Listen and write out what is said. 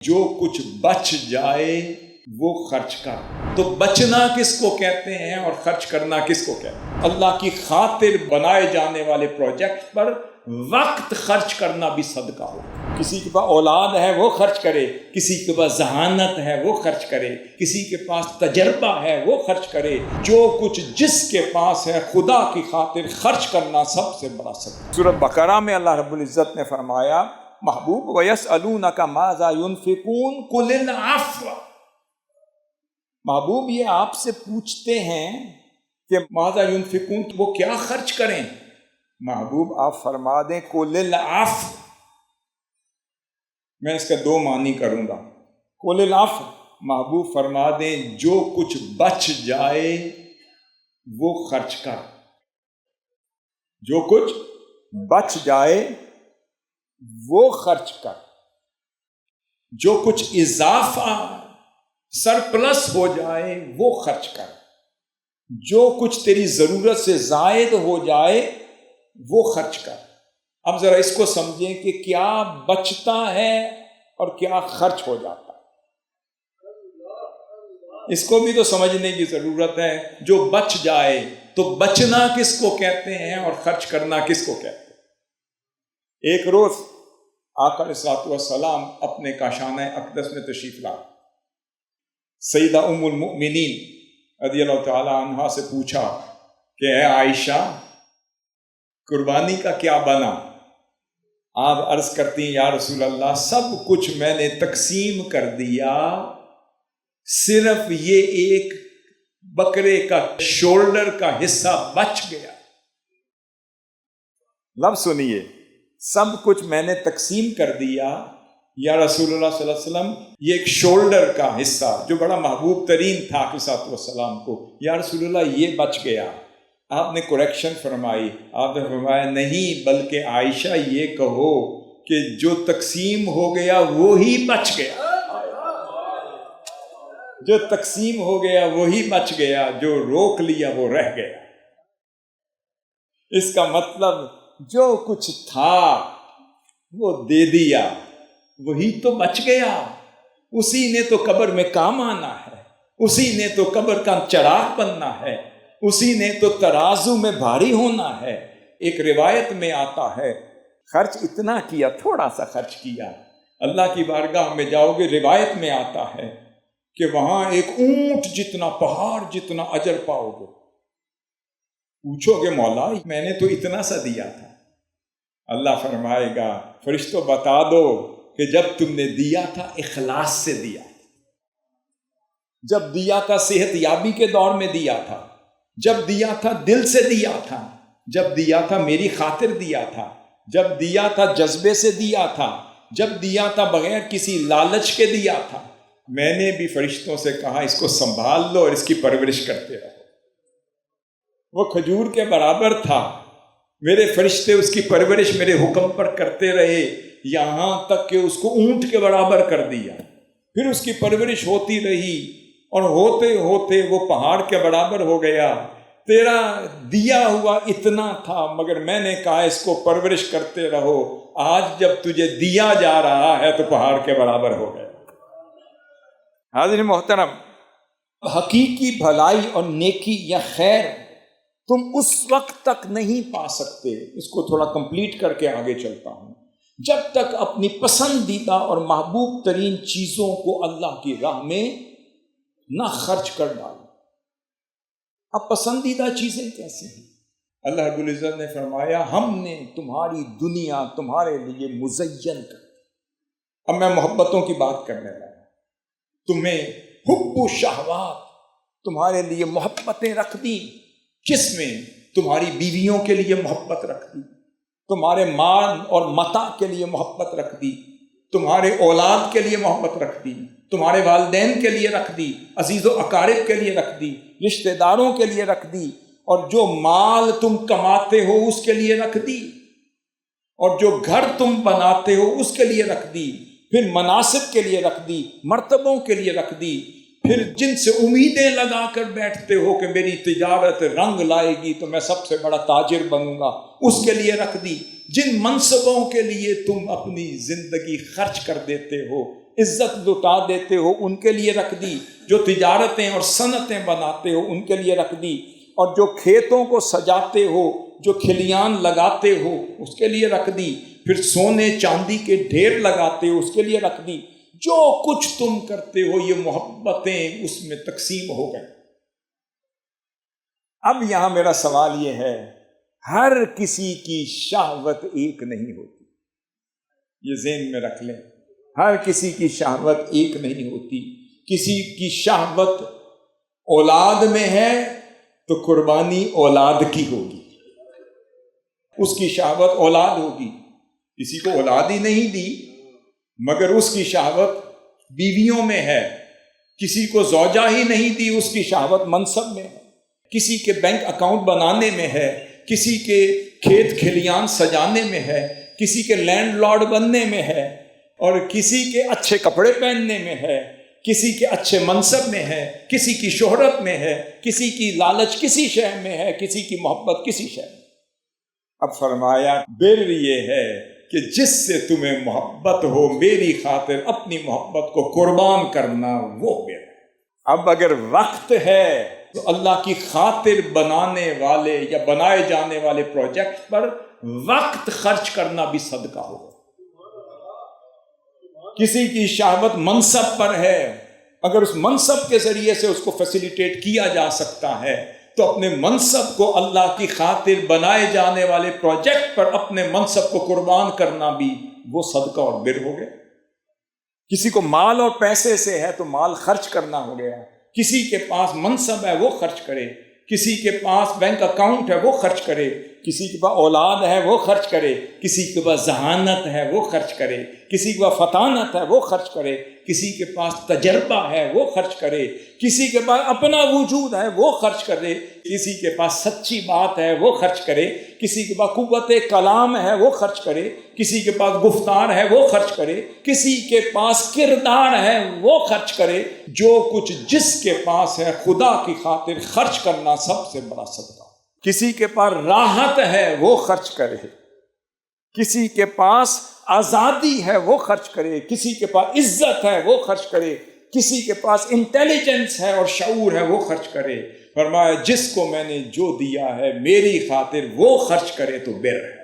جو کچھ بچ جائے وہ خرچ کر۔ تو بچنا کس کو کہتے ہیں اور خرچ کرنا کس کو کہتے ہیں؟ اللہ کی خاطر بنائے جانے والے پروجیکٹ پر وقت خرچ کرنا بھی صدقہ ہو۔ کسی کے پاس اولاد ہے وہ خرچ کرے، کسی کے پاس ذہانت ہے وہ خرچ کرے، کسی کے پاس تجربہ ہے وہ خرچ کرے۔ جو کچھ جس کے پاس ہے خدا کی خاطر خرچ کرنا سب سے بڑا صدقہ۔ سورۃ بقرہ میں اللہ رب العزت نے فرمایا محبوب وَيَسْأَلُونَكَ مَاذَا يُنْفِقُونَ قُلِ الْعَفْوَ، محبوب یہ آپ سے پوچھتے ہیں کہ ماذا ينفقون، وہ کیا خرچ کریں؟ محبوب آپ فرما دیں قُلِ الْعَفْوَ۔ میں اس کا دو معنی کروں گا۔ قُلِ الْعَفْوَ، محبوب فرما دیں جو کچھ بچ جائے وہ خرچ کر۔ جو کچھ بچ جائے وہ خرچ کر، جو کچھ اضافہ سرپلس ہو جائے وہ خرچ کر، جو کچھ تیری ضرورت سے زائد ہو جائے وہ خرچ کر۔ اب ذرا اس کو سمجھیں کہ کیا بچتا ہے اور کیا خرچ ہو جاتا ہے، اس کو بھی تو سمجھنے کی ضرورت ہے۔ جو بچ جائے تو بچنا کس کو کہتے ہیں اور خرچ کرنا کس کو کہتے ہیں؟ ایک روز آقا علیہ الصلوۃ والسلام اپنے کاشانہ اقدس میں تشریف لائے۔ سیدہ ام المؤمنین رضی اللہ تعالی عنہا سے پوچھا کہ اے عائشہ قربانی کا کیا بنا؟ آپ عرض کرتی ہیں یا رسول اللہ سب کچھ میں نے تقسیم کر دیا، صرف یہ ایک بکرے کا شولڈر کا حصہ بچ گیا۔ لفظ سنیے، سب کچھ میں نے تقسیم کر دیا یا رسول اللہ صلی اللہ علیہ وسلم، یہ ایک شولڈر کا حصہ جو بڑا محبوب ترین تھا علیہ الصلوۃ والسلام کو، یا رسول اللہ یہ بچ گیا۔ آپ نے کریکشن فرمائی، آپ نے فرمایا نہیں بلکہ عائشہ یہ کہو کہ جو تقسیم ہو گیا وہی بچ گیا، جو تقسیم ہو گیا وہی بچ گیا، جو روک لیا وہ رہ گیا۔ اس کا مطلب جو کچھ تھا وہ دے دیا، وہی تو بچ گیا، اسی نے تو قبر میں کام آنا ہے، اسی نے تو قبر کا چراغ بننا ہے، اسی نے تو ترازو میں بھاری ہونا ہے۔ ایک روایت میں آتا ہے خرچ اتنا کیا، تھوڑا سا خرچ کیا، اللہ کی بارگاہ میں جاؤ گے، روایت میں آتا ہے کہ وہاں ایک اونٹ جتنا، پہاڑ جتنا اجر پاؤ گے۔ پوچھو گے مولا میں نے تو اتنا سا دیا تھا، اللہ فرمائے گا فرشتوں بتا دو کہ جب تم نے دیا تھا اخلاص سے دیا، جب دیا تھا صحت یابی کے دور میں دیا تھا، جب دیا تھا دل سے دیا تھا، جب دیا تھا میری خاطر دیا تھا، جب دیا تھا جذبے سے دیا تھا، جب دیا تھا بغیر کسی لالچ کے دیا تھا۔ میں نے بھی فرشتوں سے کہا اس کو سنبھال لو اور اس کی پرورش کرتے رہو۔ وہ کھجور کے برابر تھا، میرے فرشتے اس کی پرورش میرے حکم پر کرتے رہے، یہاں تک کہ اس کو اونٹ کے برابر کر دیا۔ پھر اس کی پرورش ہوتی رہی اور ہوتے ہوتے وہ پہاڑ کے برابر ہو گیا۔ تیرا دیا ہوا اتنا تھا مگر میں نے کہا اس کو پرورش کرتے رہو، آج جب تجھے دیا جا رہا ہے تو پہاڑ کے برابر ہو گیا۔ حاضرین محترم، حقیقی بھلائی اور نیکی یا خیر تم اس وقت تک نہیں پا سکتے، اس کو تھوڑا کمپلیٹ کر کے آگے چلتا ہوں، جب تک اپنی پسندیدہ اور محبوب ترین چیزوں کو اللہ کی راہ میں نہ خرچ کر ڈالو۔ اب پسندیدہ چیزیں کیسی ہیں؟ اللہ رب العزت نے فرمایا ہم نے تمہاری دنیا تمہارے لیے مزین کر دی۔ اب میں محبتوں کی بات کرنے والا ہوں۔ تمہیں حب و شہوات، تمہارے لیے محبتیں رکھ دی، کس میں؟ تمہاری بیویوں کے لیے محبت رکھ دی، تمہارے مال اور متاع کے لیے محبت رکھ دی، تمہارے اولاد کے لیے محبت رکھ دی، تمہارے والدین کے لیے رکھ دی، عزیز و اقارب کے لیے رکھ دی، رشتہ داروں کے لیے رکھ دی، اور جو مال تم کماتے ہو اس کے لیے رکھ دی، اور جو گھر تم بناتے ہو اس کے لیے رکھ دی، پھر مناصب کے لیے رکھ دی، مرتبوں کے لیے رکھ دی، پھر جن سے امیدیں لگا کر بیٹھتے ہو کہ میری تجارت رنگ لائے گی تو میں سب سے بڑا تاجر بنوں گا، اس کے لیے رکھ دی، جن منصبوں کے لیے تم اپنی زندگی خرچ کر دیتے ہو عزت لٹا دیتے ہو ان کے لیے رکھ دی، جو تجارتیں اور صنعتیں بناتے ہو ان کے لیے رکھ دی، اور جو کھیتوں کو سجاتے ہو، جو کھلیان لگاتے ہو اس کے لیے رکھ دی، پھر سونے چاندی کے ڈھیر لگاتے ہو اس کے لیے رکھ دی۔ جو کچھ تم کرتے ہو یہ محبتیں اس میں تقسیم ہو گئے۔ اب یہاں میرا سوال یہ ہے، ہر کسی کی شہوت ایک نہیں ہوتی، یہ ذہن میں رکھ لیں، ہر کسی کی شہوت ایک نہیں ہوتی۔ کسی کی شہوت اولاد میں ہے تو قربانی اولاد کی ہوگی، اس کی شہوت اولاد ہوگی۔ کسی کو اولاد ہی نہیں دی مگر اس کی شہوت بیویوں میں ہے، کسی کو زوجہ ہی نہیں دی اس کی شہوت منصب میں ہے، کسی کے بینک اکاؤنٹ بنانے میں ہے، کسی کے کھیت کھلیان سجانے میں ہے، کسی کے لینڈ لارڈ بننے میں ہے، اور کسی کے اچھے کپڑے پہننے میں ہے، کسی کے اچھے منصب میں ہے، کسی کی شہرت میں ہے، کسی کی لالچ کسی شے میں ہے، کسی کی محبت کسی شے میں۔ اب فرمایا بر یہ ہے کہ جس سے تمہیں محبت ہو میری خاطر اپنی محبت کو قربان کرنا، وہ بر ہے۔ اب اگر وقت ہے تو اللہ کی خاطر بنانے والے یا بنائے جانے والے پروجیکٹ پر وقت خرچ کرنا بھی صدقہ ہوگا۔ کسی کی شہوت منصب پر ہے، اگر اس منصب کے ذریعے سے اس کو فیسیلیٹیٹ کیا جا سکتا ہے تو اپنے منصب کو اللہ کی خاطر بنائے جانے والے پروجیکٹ پر اپنے منصب کو قربان کرنا بھی وہ صدقہ اور بر ہو گیا۔ کسی کو مال اور پیسے سے ہے تو مال خرچ کرنا ہو گیا، کسی کے پاس منصب ہے وہ خرچ کرے، کسی کے پاس بینک اکاؤنٹ ہے وہ خرچ کرے، کسی کے پاس اولاد ہے وہ خرچ کرے، کسی کے پاس ذہانت ہے وہ خرچ کرے، کسی کے پاس فطانت ہے وہ خرچ کرے، کسی کے پاس تجربہ ہے وہ خرچ کرے، کسی کے پاس اپنا وجود ہے وہ خرچ کرے، کسی کے پاس سچی بات ہے وہ خرچ کرے، کسی کے پاس قوت کلام ہے وہ خرچ کرے، کسی کے پاس گفتار ہے وہ خرچ کرے، کسی کے پاس کردار ہے وہ خرچ کرے۔ جو کچھ جس کے پاس ہے خدا کی خاطر خرچ کرنا سب سے بڑا صدقہ۔ کسی کے پاس راحت ہے وہ خرچ کرے، کسی کے پاس آزادی ہے وہ خرچ کرے، کسی کے پاس عزت ہے وہ خرچ کرے، کسی کے پاس انٹیلیجنس ہے اور شعور ہے وہ خرچ کرے۔ فرمایا جس کو میں نے جو دیا ہے میری خاطر وہ خرچ کرے تو بر ہے۔